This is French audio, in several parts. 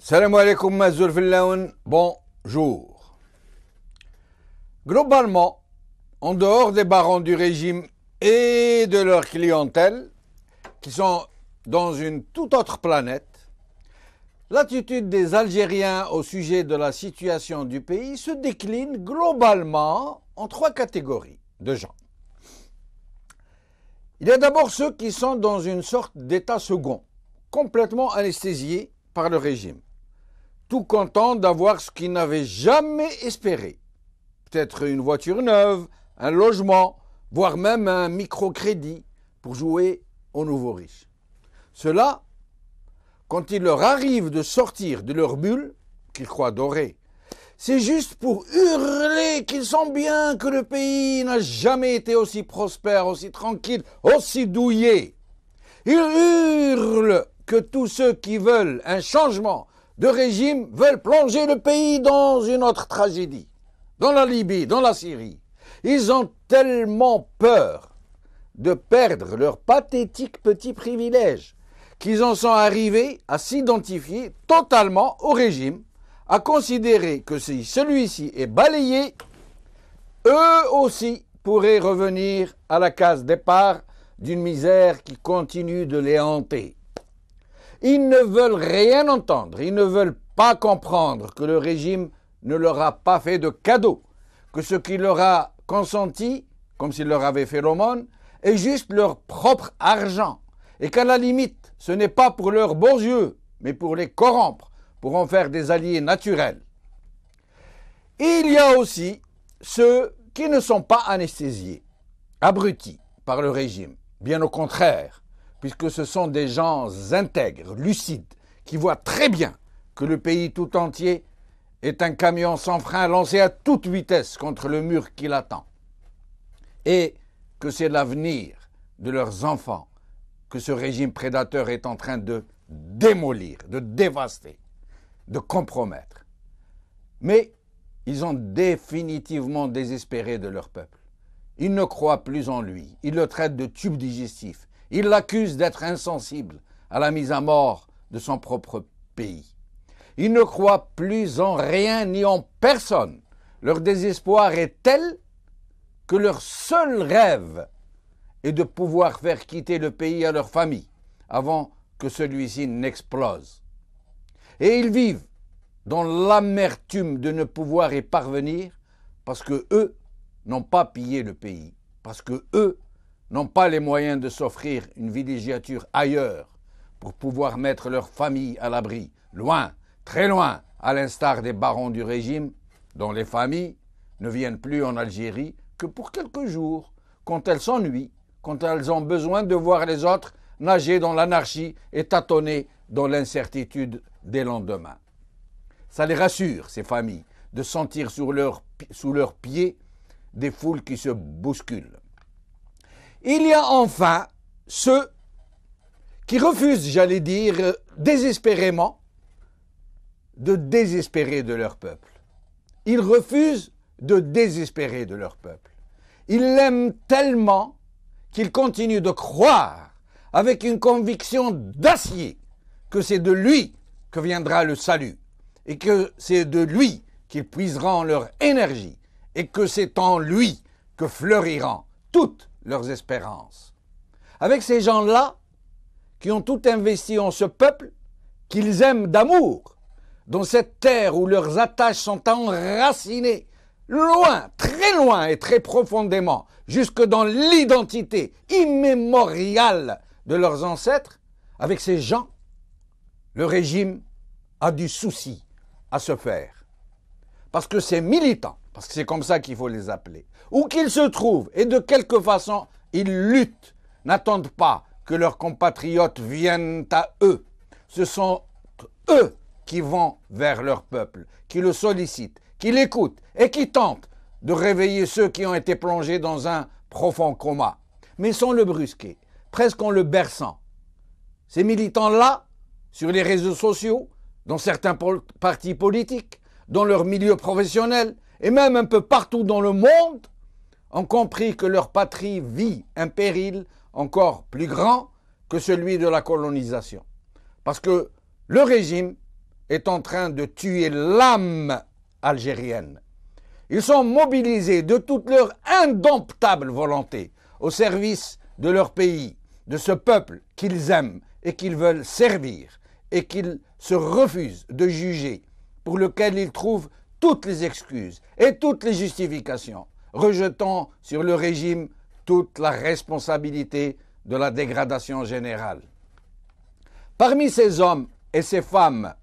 Salam alaikum Mazoul Fillaoun, bonjour. Globalement, en dehors des barons du régime et de leur clientèle, qui sont dans une toute autre planète, l'attitude des Algériens au sujet de la situation du pays se décline globalement en trois catégories de gens. Il y a d'abord ceux qui sont dans une sorte d'état second, complètement anesthésiés par le régime, tout contents d'avoir ce qu'ils n'avaient jamais espéré. Peut-être une voiture neuve, un logement, voire même un microcrédit pour jouer aux nouveaux riches. Cela, quand il leur arrive de sortir de leur bulle, qu'ils croient dorée, c'est juste pour hurler qu'ils sont bien, que le pays n'a jamais été aussi prospère, aussi tranquille, aussi douillet. Ils hurlent que tous ceux qui veulent un changement de régime veulent plonger le pays dans une autre tragédie, dans la Libye, dans la Syrie. Ils ont tellement peur de perdre leurs pathétiques petits privilèges qu'ils en sont arrivés à s'identifier totalement au régime, à considérer que si celui-ci est balayé, eux aussi pourraient revenir à la case départ d'une misère qui continue de les hanter. Ils ne veulent rien entendre, ils ne veulent pas comprendre que le régime ne leur a pas fait de cadeau, que ce qu'il leur a consenti, comme s'il leur avait fait l'aumône, est juste leur propre argent, et qu'à la limite, ce n'est pas pour leurs beaux yeux, mais pour les corrompre, pour en faire des alliés naturels. Il y a aussi ceux qui ne sont pas anesthésiés, abrutis par le régime, bien au contraire, puisque ce sont des gens intègres, lucides, qui voient très bien que le pays tout entier est un camion sans frein lancé à toute vitesse contre le mur qui l'attend, et que c'est l'avenir de leurs enfants que ce régime prédateur est en train de démolir, de dévaster, de compromettre. Mais ils ont définitivement désespéré de leur peuple. Ils ne croient plus en lui, ils le traitent de tube digestif, ils l'accusent d'être insensible à la mise à mort de son propre pays. Ils ne croient plus en rien ni en personne. Leur désespoir est tel que leur seul rêve est de pouvoir faire quitter le pays à leur famille avant que celui-ci n'explose. Et ils vivent dans l'amertume de ne pouvoir y parvenir parce que eux n'ont pas pillé le pays, parce que eux n'ont pas les moyens de s'offrir une villégiature ailleurs pour pouvoir mettre leur famille à l'abri, loin, très loin, à l'instar des barons du régime, dont les familles ne viennent plus en Algérie que pour quelques jours, quand elles s'ennuient, quand elles ont besoin de voir les autres nager dans l'anarchie et tâtonner dans l'incertitude des lendemains. Ça les rassure, ces familles, de sentir sous leurs pieds des foules qui se bousculent. Il y a enfin ceux qui refusent, j'allais dire, désespérément, de désespérer de leur peuple. Ils refusent de désespérer de leur peuple. Ils l'aiment tellement qu'ils continuent de croire avec une conviction d'acier que c'est de lui que viendra le salut et que c'est de lui qu'ils puiseront leur énergie et que c'est en lui que fleuriront toutes leurs espérances. Avec ces gens-là qui ont tout investi en ce peuple qu'ils aiment d'amour, dans cette terre où leurs attaches sont enracinées, loin, très loin et très profondément, jusque dans l'identité immémoriale de leurs ancêtres, avec ces gens, le régime a du souci à se faire. Parce que ces militants, parce que c'est comme ça qu'il faut les appeler, où qu'ils se trouvent et de quelque façon ils luttent, n'attendent pas que leurs compatriotes viennent à eux. Ce sont eux qui vont vers leur peuple, qui le sollicitent, qui l'écoutent et qui tentent de réveiller ceux qui ont été plongés dans un profond coma, mais sans le brusquer, presque en le berçant. Ces militants-là, sur les réseaux sociaux, dans certains partis politiques, dans leur milieu professionnel, et même un peu partout dans le monde, ont compris que leur patrie vit un péril encore plus grand que celui de la colonisation. Parce que le régime est en train de tuer l'âme algérienne. Ils sont mobilisés de toute leur indomptable volonté au service de leur pays, de ce peuple qu'ils aiment et qu'ils veulent servir et qu'ils se refusent de juger, pour lequel ils trouvent toutes les excuses et toutes les justifications, rejetant sur le régime toute la responsabilité de la dégradation générale. Parmi ces hommes et ces femmes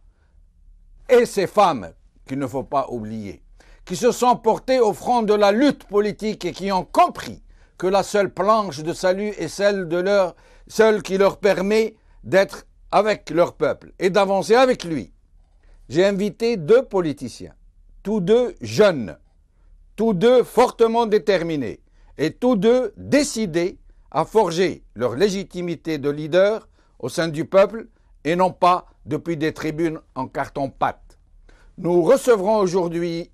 qu'il ne faut pas oublier, qui se sont portés au front de la lutte politique et qui ont compris que la seule planche de salut est celle qui leur permet d'être avec leur peuple et d'avancer avec lui. J'ai invité 2 politiciens, tous 2 jeunes, tous 2 fortement déterminés et tous 2 décidés à forger leur légitimité de leader au sein du peuple et non pas depuis des tribunes en carton-pâte. Nous recevrons aujourd'hui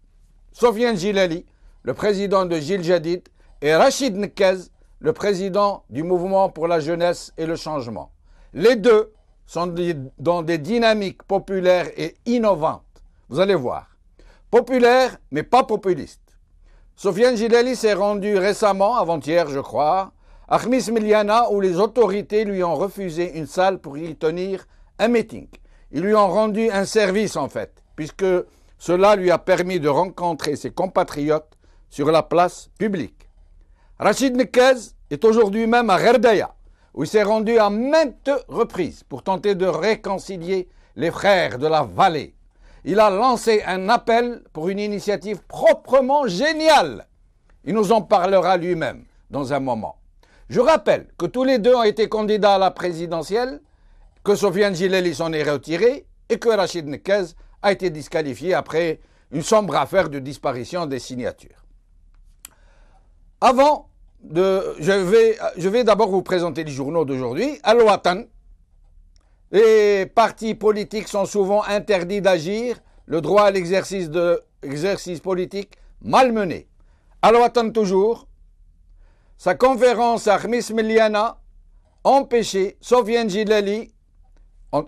Sofiane Jilali, le président de Jil Jadid, et Rachid Nekez, le président du mouvement pour la jeunesse et le changement. Les 2 sont dans des dynamiques populaires et innovantes. Vous allez voir. Populaires, mais pas populistes. Sofiane Jilali s'est rendu récemment, avant-hier je crois, à Khmis Miliana, où les autorités lui ont refusé une salle pour y tenir un meeting. Ils lui ont rendu un service en fait, puisque cela lui a permis de rencontrer ses compatriotes sur la place publique. Rachid Nekez est aujourd'hui même à Gherbeya, où il s'est rendu à maintes reprises pour tenter de réconcilier les frères de la vallée. Il a lancé un appel pour une initiative proprement géniale. Il nous en parlera lui-même dans un moment. Je rappelle que tous les 2 ont été candidats à la présidentielle, que Sofiane Jilali s'en est retiré et que Rachid Nekez a été disqualifié après une sombre affaire de disparition des signatures. Je vais d'abord vous présenter les journaux d'aujourd'hui. Al-Watan. Les partis politiques sont souvent interdits d'agir, le droit à l'exercice politique malmené. Al-Watan toujours. Sa conférence à Khmis Miliana empêchait Sofiane Jilali,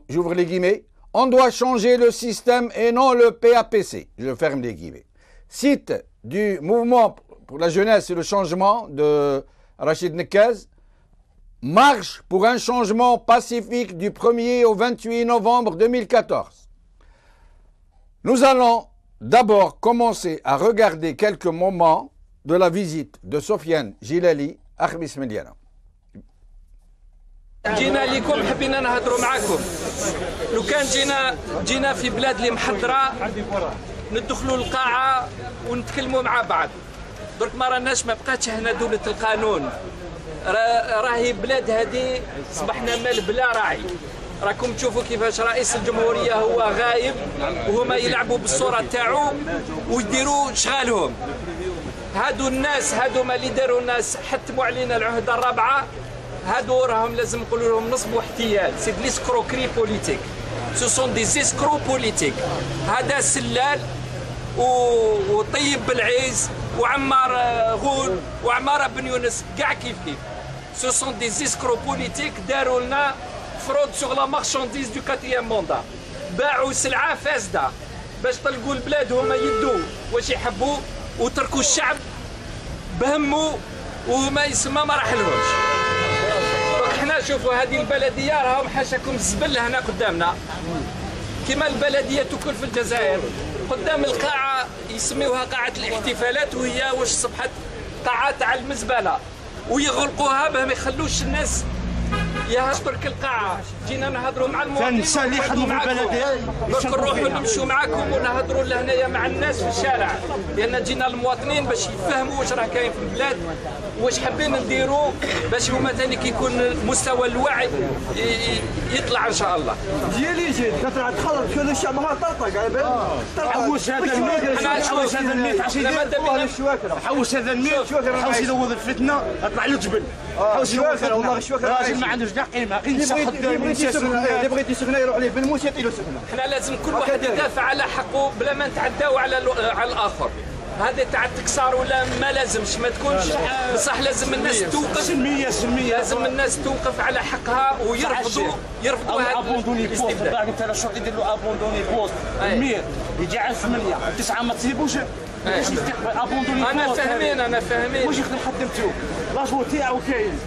j'ouvre les guillemets, on doit changer le système et non le PAPC. Je ferme les guillemets. Site du mouvement pour la jeunesse et le changement de Rachid Nekez, marche pour un changement pacifique du 1er au 28 novembre 2014. Nous allons d'abord commencer à regarder quelques moments de la visite de Sofiane Jilali à Khmis Miliana. جينا لكم حبينا نهضروا معكم لو كان جينا في بلاد اللي محضره ندخلوا القاعه ونتكلموا مع بعض درك ما راناش ما بقاتش هنا دوله القانون راهي بلاد هذه صبحنا مال بلا راعي راكم تشوفوا كيفاش رئيس الجمهوريه هو غايب وهما يلعبوا بالصوره تاعو ويديروا شغالهم هادو الناس هادو ما اللي داروا الناس حتموا علينا العهده الرابعه هادو راهم لازم نقولوا لهم نصب واحتيال سي دي سكروكري بوليتيك سو سون دي زيسكرو بوليتيك هذا سلال وطيب بالعيز وعمار غول وعمار بن يونس كاع كيف سو سون دي زيسكرو بوليتيك داروا لنا فرود سوغ لا مارشانديز دو 4 موندا باعوا سلعه فاسده باش طلقوا البلاد هما يدوا واش يحبوا وتركوا الشعب بهموا وما يسمى ما راح لهمش حنا شوفوا هذه البلديه راهم حاشاكم الزبل هنا قدامنا كما البلديه كل في الجزائر قدام القاعه يسميوها قاعه الاحتفالات وهي واش صبحت قاعه تاع المزبله ويغلقوها باه ما يخلوش الناس يهشترك القاعه جينا نهضروا مع المواطنين اللي يخدموا في البلديه باش نروحوا نمشوا معاكم ونهضروا لهنايا مع الناس في الشارع لان جينا المواطنين باش يفهموا واش راه كاين في البلاد واش حابين نديروا باش هما ثاني كيكون مستوى الوعي يطلع ان شاء الله. ديالي جيت كترا تخلط كل الشعب ما طلطق حوس هذا الميت حوس هذا الميت حوس هذا الميت حوس يدوض الفتنه اطلع له جبل حوس الشواكر والله الشواكر راجل ما عندوش كاع قيمه اللي بغيت يسخن يروح ليه بالموس يعطي له سخنه. حنا لازم كل واحد يدافع على حقه بلا ما نتعداو على الاخر هذه تاع التكسار ولا ما لازمش ما تكونش، بصح لازم الناس توقف، سلمية لازم الناس توقف على حقها ويرفضوا هذا الاستبداد. انت الشرطي يدير له ابوندوني بوست المير يجي على 8 9 ما تصيبوش باش يستقبل ابوندوني بوست. انا فاهمين واش يقدر خدمته لاجور تاعو كاين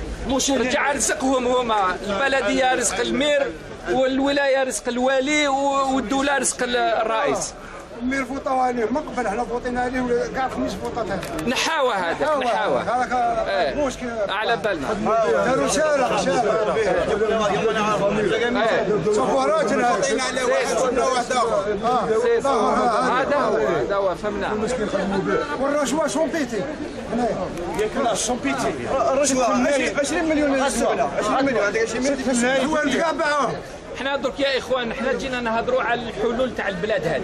رجع رزقهم هما، البلديه رزق المير والولايه رزق الوالي والدوله رزق الرئيس. المير فوطاو عليه من قبل، حنا فوطينا عليه كاع 5 فوطات هذا نحاوى هذاك مشكل على بالنا. داروا شارع صفوا راجل عطينا عليه واحد ولا واحد اخر. هذا هو فهمنا. والرشوه شومبيتي ياكل الشومبيتي الرشوه 20 مليون 20 مليون هذاك 20 مليون هو الكابعه. حنا درك يا اخوان حنا جينا نهضروا على الحلول تاع البلاد هذه.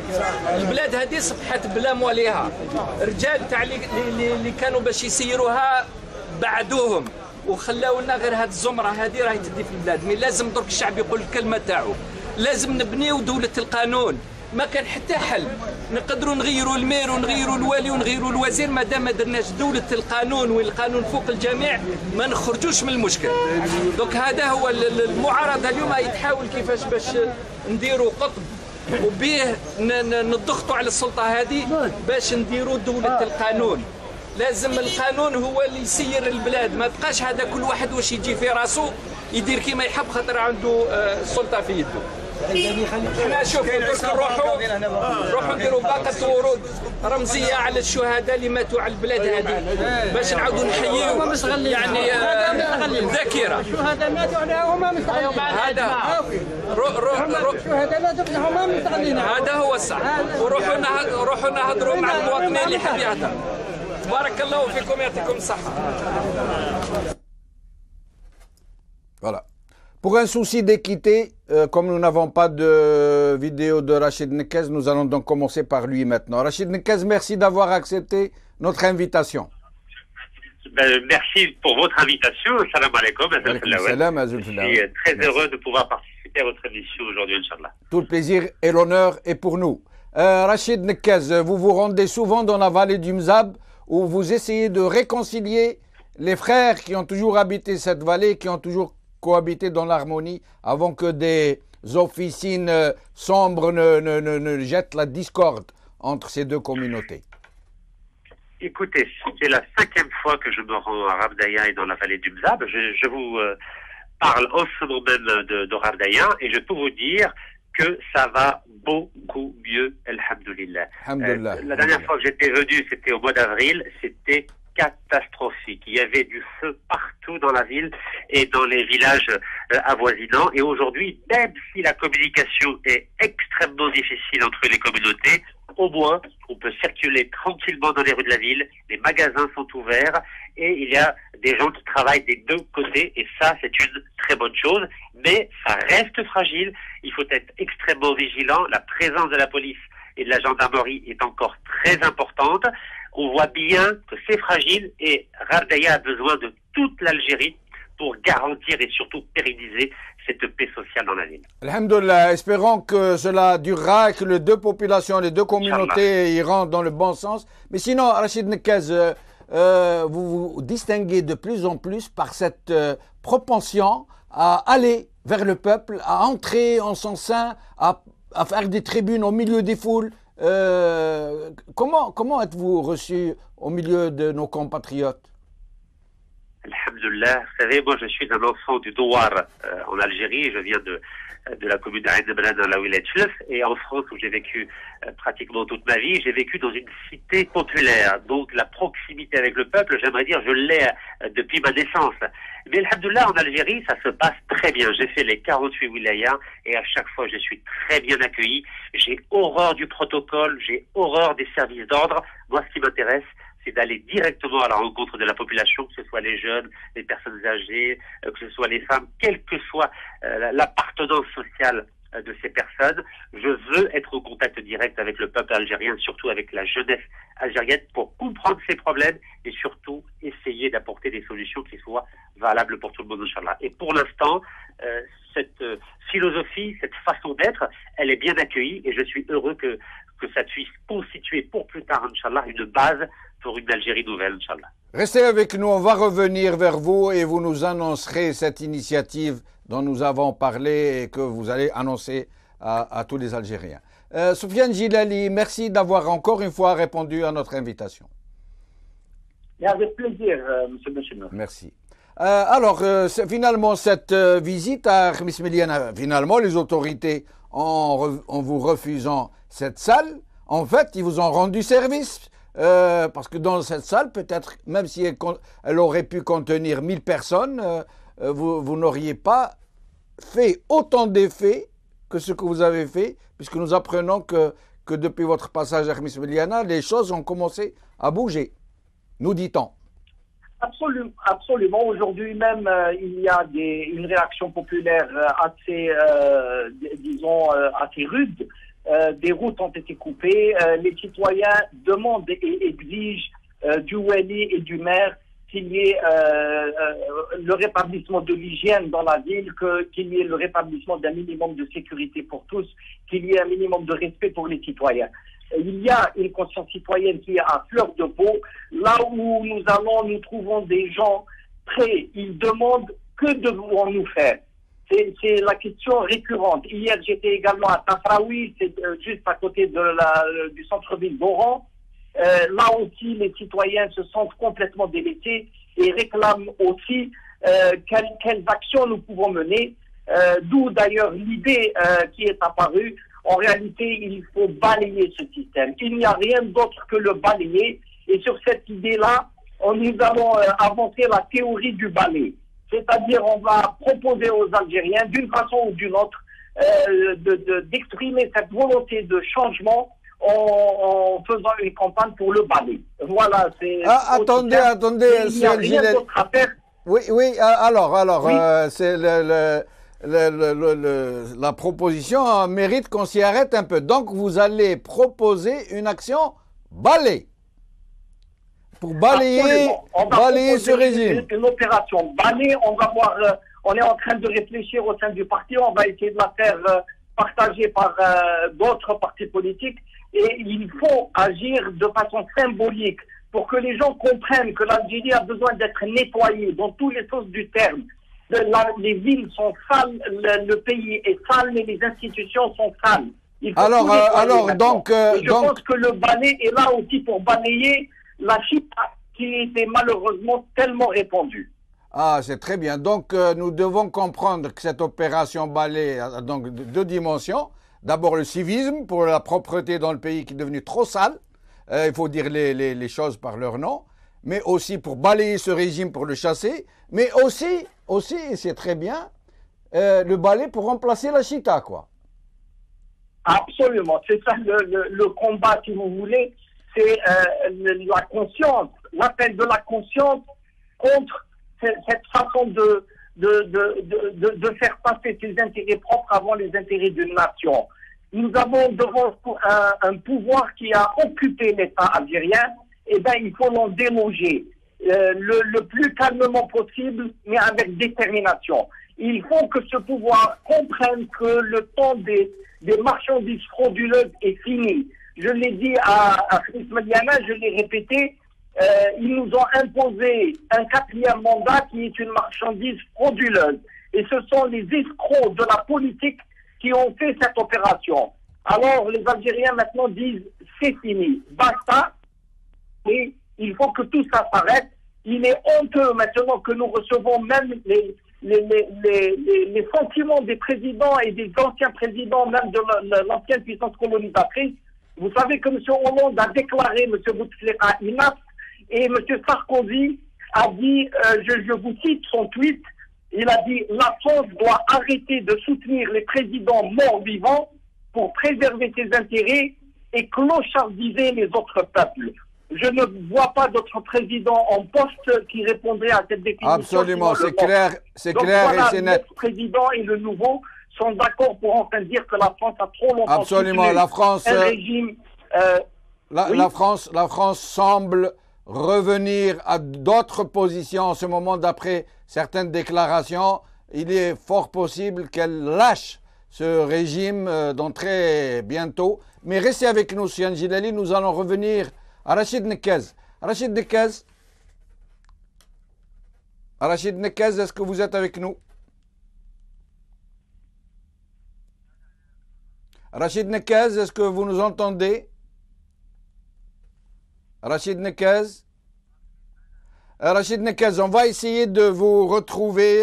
البلاد هذه صبحت بلا مواليها، رجال تاع اللي كانوا باش يسيروها بعدوهم وخلاو لنا غير هذه الزمره هذه راهي تدي في البلاد. مي لازم درك الشعب يقول الكلمه تاعو، لازم نبنيو دوله القانون. ما كان حتى حل نقدروا نغيروا المير ونغيروا الوالي ونغيروا الوزير مادام ما درناش دوله القانون والقانون فوق الجميع ما نخرجوش من المشكل. دوك هذا هو المعارضه اليوم يتحاول كيفاش باش نديروا قطب وبيه نضغطوا على السلطه هذه باش نديروا دوله القانون. لازم القانون هو اللي يسير البلاد، ما بقاش هذا كل واحد واش يجي في راسه يدير كيما يحب خاطر عنده السلطه في يده. احنا شوفوا درك نروحوا نديروا باقة ورود رمزية على الشهداء اللي ماتوا على البلاد هذه باش نعاودوا نحييو يعني الذاكرة. الشهداء ماتوا هما مستغلين. هذا الشهداء ماتوا هما مستغلين. هذا هو الصح. وروحوا نهضروا مع المواطنين اللي حاب يهضر. بارك الله فيكم يعطيكم الصحة. Voilà. Pour un souci d'équité, comme nous n'avons pas de vidéo de Rachid Nekez, nous allons donc commencer par lui maintenant. Rachid Nekez, merci d'avoir accepté notre invitation. Merci pour votre invitation. Salam alaikum. Je suis très heureux de pouvoir participer à votre émission aujourd'hui, Inch'Allah. Tout le plaisir et l'honneur est pour nous. Rachid Nekez, vous vous rendez souvent dans la vallée du Mzab où vous essayez de réconcilier les frères qui ont toujours habité cette vallée, qui ont toujours cohabiter dans l'harmonie avant que des officines sombres ne jettent la discorde entre ces deux communautés. Écoutez, c'est la 5e fois que je me rends à Rabdaya et dans la vallée du Mzab. Je vous parle en ce moment même de Rabdaya et je peux vous dire que ça va beaucoup mieux, alhamdoulilah. La dernière fois que j'étais venu, c'était au mois d'avril, c'était catastrophique. Il y avait du feu partout dans la ville et dans les villages avoisinants. Et aujourd'hui, même si la communication est extrêmement difficile entre les communautés, au moins, on peut circuler tranquillement dans les rues de la ville, les magasins sont ouverts et il y a des gens qui travaillent des deux côtés et ça, c'est une très bonne chose. Mais ça reste fragile, il faut être extrêmement vigilant. La présence de la police et de la gendarmerie est encore très importante. On voit bien que c'est fragile et Rabdaya a besoin de toute l'Algérie pour garantir et surtout pérenniser cette paix sociale dans la ville. Alhamdulillah, espérons que cela durera et que les deux populations, les deux communautés iront dans le bon sens. Mais sinon, Rachid Nekez, vous vous distinguez de plus en plus par cette propension à aller vers le peuple, à entrer en son sein, à faire des tribunes au milieu des foules. Comment êtes-vous reçu au milieu de nos compatriotes? Alhamdulillah, vous savez, moi je suis un enfant du Douar en Algérie, je viens de la commune d'Aïn Mlan dans la wilaya Tchlef, et en France où j'ai vécu pratiquement toute ma vie, j'ai vécu dans une cité populaire, donc la proximité avec le peuple, j'aimerais dire, je l'ai depuis ma naissance. Mais alhamdulillah, en Algérie, ça se passe très bien. J'ai fait les 48 wilayas et à chaque fois je suis très bien accueilli. J'ai horreur du protocole, j'ai horreur des services d'ordre. Moi, ce qui m'intéresse, c'est d'aller directement à la rencontre de la population, que ce soit les jeunes, les personnes âgées, que ce soit les femmes, quelle que soit l'appartenance sociale de ces personnes. Je veux être au contact direct avec le peuple algérien, surtout avec la jeunesse algérienne, pour comprendre ses problèmes et surtout essayer d'apporter des solutions qui soient valables pour tout le monde, Inch'Allah. Et pour l'instant, cette philosophie, cette façon d'être, elle est bien accueillie et je suis heureux que que ça puisse constituer pour plus tard, Inch'Allah, une base pour une Algérie nouvelle, Inch'Allah. Restez avec nous, on va revenir vers vous et vous nous annoncerez cette initiative dont nous avons parlé et que vous allez annoncer à tous les Algériens. Soufiane Djilali, merci d'avoir encore une fois répondu à notre invitation. Et avec plaisir, M. Bechino. Merci. Alors, finalement, cette visite à Khamis Méliana, finalement, les autorités, en vous refusant cette salle, en fait, ils vous ont rendu service. Parce que dans cette salle, peut-être, même si elle aurait pu contenir 1000 personnes, vous n'auriez pas fait autant d'effets que ce que vous avez fait, puisque nous apprenons que depuis votre passage à Khamis Méliana, les choses ont commencé à bouger, nous dit-on. Absolument. Aujourd'hui même, il y a une réaction populaire assez, assez rude. Des routes ont été coupées. Les citoyens demandent et exigent du wali et du maire qu'il y ait le rétablissement de l'hygiène dans la ville, qu'il y ait le rétablissement d'un minimum de sécurité pour tous, qu'il y ait un minimum de respect pour les citoyens. Il y a une conscience citoyenne qui est à fleur de peau. Là où nous allons, nous trouvons des gens prêts. Ils demandent que devons-nous faire. C'est la question récurrente. Hier, j'étais également à Tafraoui, c'est juste à côté du centre-ville d'Oran. Là aussi, les citoyens se sentent complètement délaissés et réclament aussi quelles actions nous pouvons mener. D'où d'ailleurs l'idée qui est apparue. En réalité, il faut balayer ce système. Il n'y a rien d'autre que le balayer. Et sur cette idée-là, nous allons avancer la théorie du balai. C'est-à-dire, on va proposer aux Algériens, d'une façon ou d'une autre, d'exprimer cette volonté de changement en faisant une campagne pour le balai. Voilà, c'est... attendez, il n'y a rien d'autre à faire. Oui, alors, oui. C'est la proposition mérite qu'on s'y arrête un peu. Donc, vous allez proposer une action balai. Pour balayer ce régime. Une opération balai, on va voir, on est en train de réfléchir au sein du parti, on va essayer de la faire partager par d'autres partis politiques et il faut agir de façon symbolique pour que les gens comprennent que l'Algérie a besoin d'être nettoyée dans tous les sens du terme. Les villes sont sales, le pays est sale, mais les institutions sont sales. Il faut je pense que le balai est là aussi pour balayer la chita qui était malheureusement tellement répandue. Ah, c'est très bien. Donc, nous devons comprendre que cette opération balai a donc deux dimensions. D'abord, le civisme pour la propreté dans le pays qui est devenu trop sale. Il faut dire les choses par leur nom. Mais aussi pour balayer ce régime, pour le chasser. Mais aussi c'est très bien, le balai pour remplacer la chita, quoi. Absolument. C'est ça le combat, si vous voulez. C'est la conscience, l'appel de la conscience contre cette façon de faire passer ses intérêts propres avant les intérêts d'une nation. Nous avons devant un pouvoir qui a occupé l'État algérien, et bien il faut l'en déloger le plus calmement possible, mais avec détermination. Il faut que ce pouvoir comprenne que le temps des marchandises frauduleuses est fini. Je l'ai dit à Khamis Méliana, je l'ai répété, ils nous ont imposé un 4e mandat qui est une marchandise frauduleuse. Et ce sont les escrocs de la politique qui ont fait cette opération. Alors les Algériens maintenant disent c'est fini, basta, et il faut que tout ça s'arrête. Il est honteux maintenant que nous recevons même les sentiments des présidents et des anciens présidents, même de l'ancienne puissance colonisatrice. Vous savez que M. Hollande a déclaré M. Bouteflika inapte et M. Sarkozy a dit, je vous cite son tweet, il a dit « La France doit arrêter de soutenir les présidents morts-vivants pour préserver ses intérêts et clochardiser les autres peuples. » Je ne vois pas d'autre président en poste qui répondrait à cette définition. Absolument, c'est clair, voilà, et c'est net. Le président et le nouveau sont d'accord pour enfin dire que la France a trop longtemps absolument, la France, un régime. Oui. La France semble revenir à d'autres positions en ce moment d'après certaines déclarations. Il est fort possible qu'elle lâche ce régime dans très bientôt. Mais restez avec nous, Soufiane Djilali, nous allons revenir à Rachid Nekez. Rachid Nekez, est-ce que vous êtes avec nous? Rachid Nekez, est-ce que vous nous entendez? Rachid Nekez, on va essayer de vous retrouver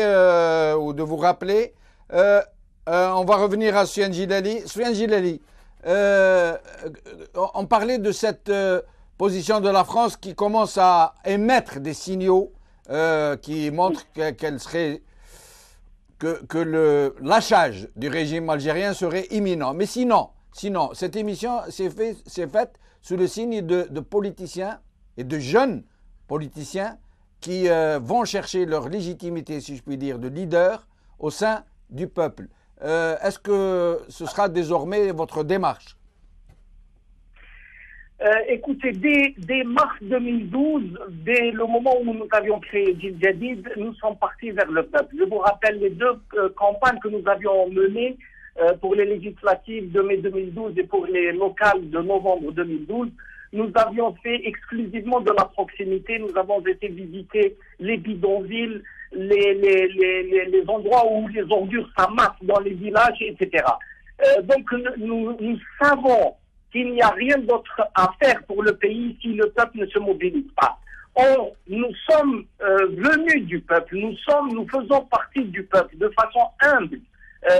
ou de vous rappeler. On va revenir à Soufiane Djilali. Soufiane Djilali, on parlait de cette position de la France qui commence à émettre des signaux qui montrent qu'elle serait que le lâchage du régime algérien serait imminent. Mais sinon, cette émission s'est faite sous le signe de politiciens et de jeunes politiciens qui vont chercher leur légitimité, si je puis dire, de leader au sein du peuple. Est-ce que ce sera désormais votre démarche? Écoutez, dès mars 2012, dès le moment où nous avions créé Jil Jadid, nous sommes partis vers le peuple. Je vous rappelle les deux campagnes que nous avions menées pour les législatives de mai 2012 et pour les locales de novembre 2012. Nous avions fait exclusivement de la proximité. Nous avons été visiter les bidonvilles, les endroits où les ordures s'amassent dans les villages, etc. Donc nous savons qu'il n'y a rien d'autre à faire pour le pays si le peuple ne se mobilise pas. Or, nous sommes venus du peuple, nous faisons partie du peuple de façon humble.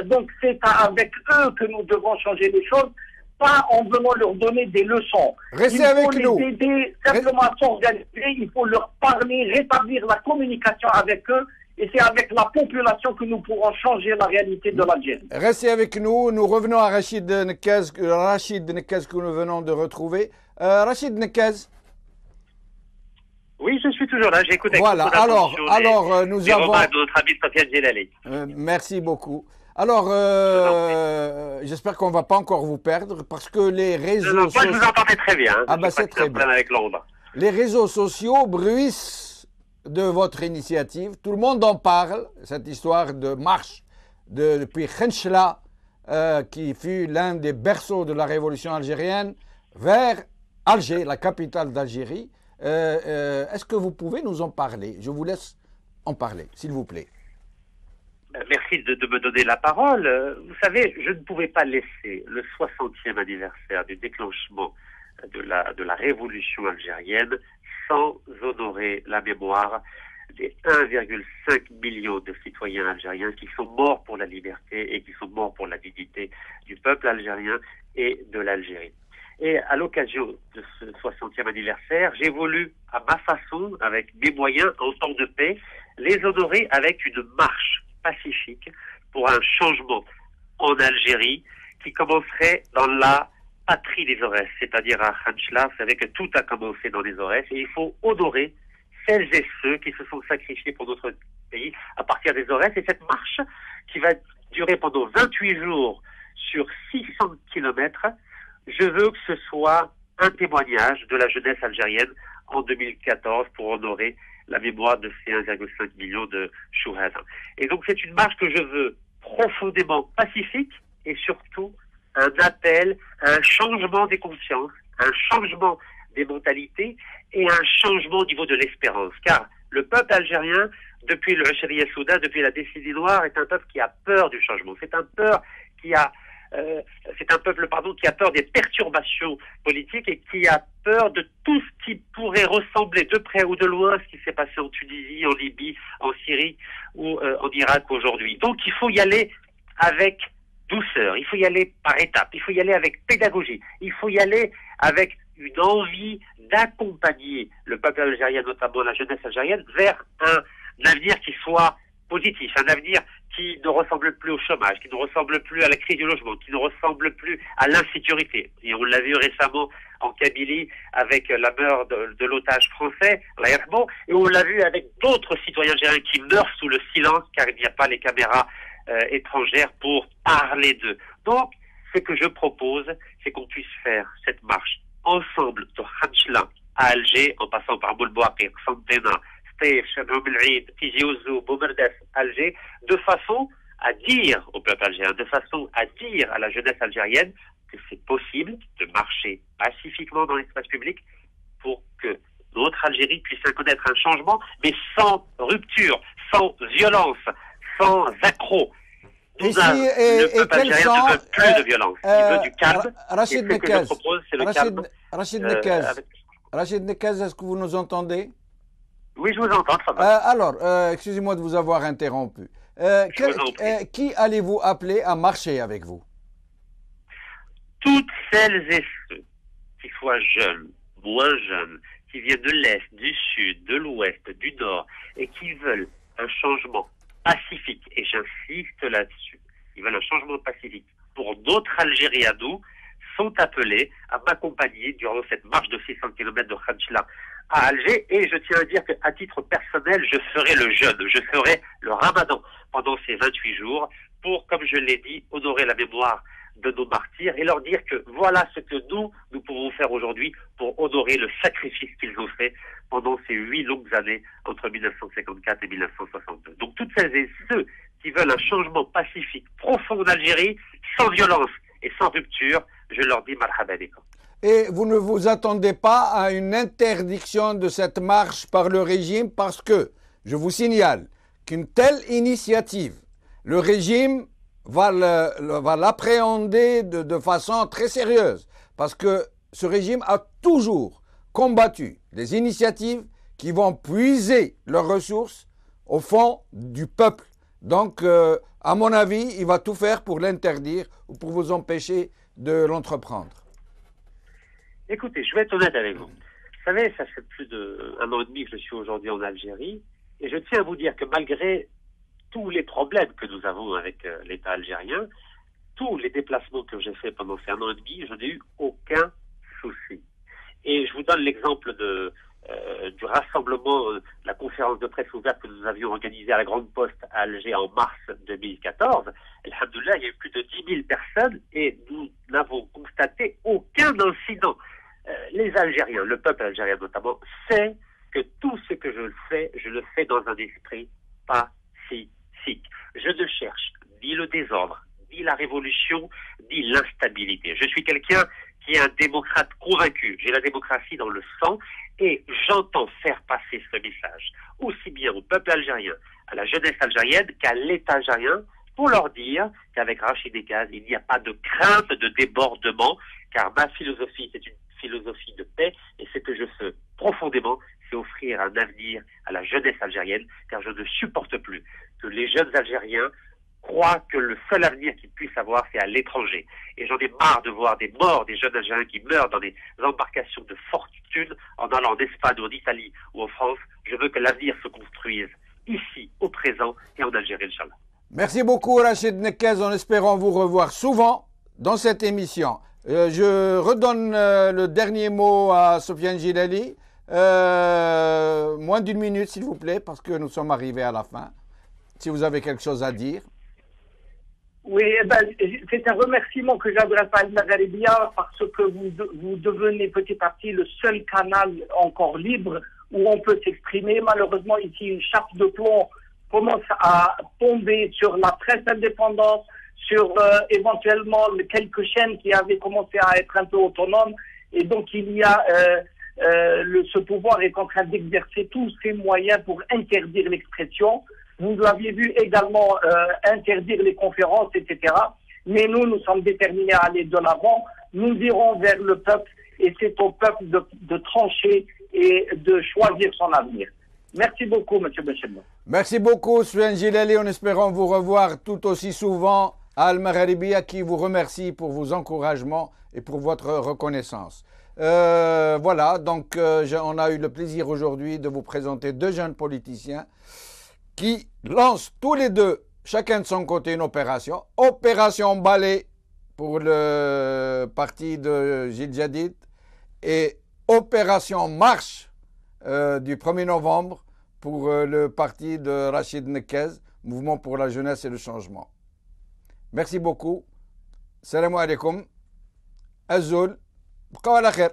Donc c'est avec eux que nous devons changer les choses, pas en venant leur donner des leçons. Restez avec nous. Il faut les aider simplement à s'organiser, il faut leur parler, rétablir la communication avec eux, et c'est avec la population que nous pourrons changer la réalité de l'Algérie. Restez avec nous, nous revenons à Rachid Nekez que nous venons de retrouver. Rachid Nekez. Oui, je suis toujours là, j'écoute avec voilà, alors nous avons... notre ami Soufiane Djilali. Merci beaucoup. Alors, j'espère qu'on ne va pas encore vous perdre, parce que les réseaux sociaux... Moi, je vous entendais très bien. Ah ben c'est très bien. Avec Londres. Les réseaux sociaux bruissent de votre initiative. Tout le monde en parle, cette histoire de marche depuis Khenchela, qui fut l'un des berceaux de la révolution algérienne, vers Alger, la capitale d'Algérie. Est-ce que vous pouvez nous en parler? Je vous laisse en parler, s'il vous plaît. Merci de me donner la parole. Vous savez, je ne pouvais pas laisser le 60e anniversaire du déclenchement de la révolution algérienne sans honorer la mémoire des 1,5 million de citoyens algériens qui sont morts pour la liberté et qui sont morts pour la dignité du peuple algérien et de l'Algérie. Et à l'occasion de ce 60e anniversaire, j'ai voulu, à ma façon, avec mes moyens, en temps de paix, les honorer avec une marche pacifique pour un changement en Algérie qui commencerait dans la patrie des Aurès, c'est-à-dire à Khenchela. Vous savez que tout a commencé dans les Aurès et il faut honorer celles et ceux qui se sont sacrifiés pour notre pays à partir des Aurès. Et cette marche qui va durer pendant 28 jours sur 600 kilomètres, je veux que ce soit un témoignage de la jeunesse algérienne en 2014 pour honorer la mémoire de ces 1,5 million de chouhada. Et donc c'est une marche que je veux profondément pacifique et surtout un appel à un changement des consciences, un changement des mentalités et un changement au niveau de l'espérance. Car le peuple algérien, depuis le Chariya Souda, depuis la décennie noire, est un peuple qui a peur du changement. C'est un peuple qui a peur des perturbations politiques et qui a peur de tout ce qui pourrait ressembler de près ou de loin à ce qui s'est passé en Tunisie, en Libye, en Syrie ou en Irak aujourd'hui. Donc il faut y aller avec douceur, il faut y aller par étapes, il faut y aller avec pédagogie, il faut y aller avec une envie d'accompagner le peuple algérien, notamment la jeunesse algérienne, vers un avenir qui soit positif, un avenir qui ne ressemble plus au chômage, qui ne ressemble plus à la crise du logement, qui ne ressemble plus à l'insécurité. Et on l'a vu récemment en Kabylie avec la meurtre de l'otage français, et on l'a vu avec d'autres citoyens algériens qui meurent sous le silence car il n'y a pas les caméras étrangères pour parler d'eux. Donc, ce que je propose, c'est qu'on puisse faire cette marche ensemble de Khenchela à Alger, en passant par Boulbouakir, Santena, Stéf, Chanoum El Eid, Tizi Ouzou, Boumerdef, Alger, de façon à dire au peuple algérien, de façon à dire à la jeunesse algérienne que c'est possible de marcher pacifiquement dans l'espace public pour que notre Algérie puisse connaître un changement, mais sans rupture, sans violence, sans accroc. Le peuple algérien ne veut plus de violence, il veut du calme. Rachid et ce que je propose, c'est le calme. Rachid Nekez, est-ce que vous nous entendez? Oui, je vous entends. Alors, excusez-moi de vous avoir interrompu. Qui allez-vous appeler à marcher avec vous? Toutes celles et ceux qui soient jeunes, moins jeunes, qui viennent de l'Est, du Sud, de l'Ouest, du Nord, et qui veulent un changement pacifique, et j'insiste là-dessus, ils veulent un changement pacifique pour notre Algérie à nous, sont appelés à m'accompagner durant cette marche de 600 km de Khanchla à Alger, et je tiens à dire qu'à titre personnel, je ferai le jeûne, je ferai le ramadan pendant ces 28 jours pour, comme je l'ai dit, honorer la mémoire de nos martyrs et leur dire que voilà ce que nous pouvons faire aujourd'hui pour honorer le sacrifice qu'ils ont fait pendant ces 8 longues années entre 1954 et 1962. Donc toutes celles et ceux qui veulent un changement pacifique profond en Algérie, sans violence et sans rupture, je leur dis marhaba alaikum. Et vous ne vous attendez pas à une interdiction de cette marche par le régime parce que, je vous signale, qu'une telle initiative, le régime va l'appréhender de façon très sérieuse parce que ce régime a toujours combattu des initiatives qui vont puiser leurs ressources au fond du peuple. Donc, à mon avis, il va tout faire pour l'interdire ou pour vous empêcher de l'entreprendre. Écoutez, je vais être honnête avec vous. Vous savez, ça fait plus d'1 an et demi que je suis aujourd'hui en Algérie et je tiens à vous dire que malgré tous les problèmes que nous avons avec l'État algérien, tous les déplacements que j'ai faits pendant ces 1 an et demi, je n'ai eu aucun souci. Et je vous donne l'exemple du rassemblement, de la conférence de presse ouverte que nous avions organisée à la Grande Poste à Alger en mars 2014. Alhamdoulilah, il y a eu plus de 10 000 personnes et nous n'avons constaté aucun incident. Les Algériens, le peuple algérien notamment, sait que tout ce que je le fais dans un esprit pacifique. Je ne cherche ni le désordre, ni la révolution, ni l'instabilité. Je suis quelqu'un qui est un démocrate convaincu. J'ai la démocratie dans le sang et j'entends faire passer ce message, aussi bien au peuple algérien, à la jeunesse algérienne qu'à l'État algérien, pour leur dire qu'avec Rachid Nekez, il n'y a pas de crainte de débordement, car ma philosophie, c'est une philosophie de paix, et ce que je fais profondément, c'est offrir un avenir à la jeunesse algérienne, car je ne supporte plus que les jeunes Algériens croient que le seul avenir qu'ils puissent avoir, c'est à l'étranger. Et j'en ai marre de voir des morts, des jeunes Algériens qui meurent dans des embarcations de fortune en allant en Espagne, en Italie ou en France. Je veux que l'avenir se construise ici, au présent et en Algérie, Inch'Allah. Merci beaucoup, Rachid Nekez, en espérant vous revoir souvent dans cette émission. Je redonne le dernier mot à Sofiane Gilali. Moins d'1 minute, s'il vous plaît, parce que nous sommes arrivés à la fin. Si vous avez quelque chose à dire. Oui, c'est un remerciement que j'adresse à Al-Magharibia parce que vous devenez petit à petit le seul canal encore libre où on peut s'exprimer. Malheureusement, ici, une chape de plomb commence à tomber sur la presse indépendante, sur éventuellement quelques chaînes qui avaient commencé à être un peu autonomes. Et donc, il y a ce pouvoir est en train d'exercer tous ses moyens pour interdire l'expression. Vous l'aviez vu également interdire les conférences, etc. Mais nous sommes déterminés à aller de l'avant. Nous irons vers le peuple et c'est au peuple de trancher et de choisir son avenir. Merci beaucoup, M. Benchemou. Merci beaucoup, Sofiane Gilali, en espérant vous revoir tout aussi souvent à Al-Magharibia, qui vous remercie pour vos encouragements et pour votre reconnaissance. Voilà, donc on a eu le plaisir aujourd'hui de vous présenter 2 jeunes politiciens qui lancent tous les 2, chacun de son côté, une opération. Opération Balai pour le parti de Gilles Jadid et Opération Marche du 1er novembre pour le parti de Rachid Nekez, Mouvement pour la jeunesse et le changement. Merci beaucoup. Salam alaikum. Azul. Bqaw ala khair.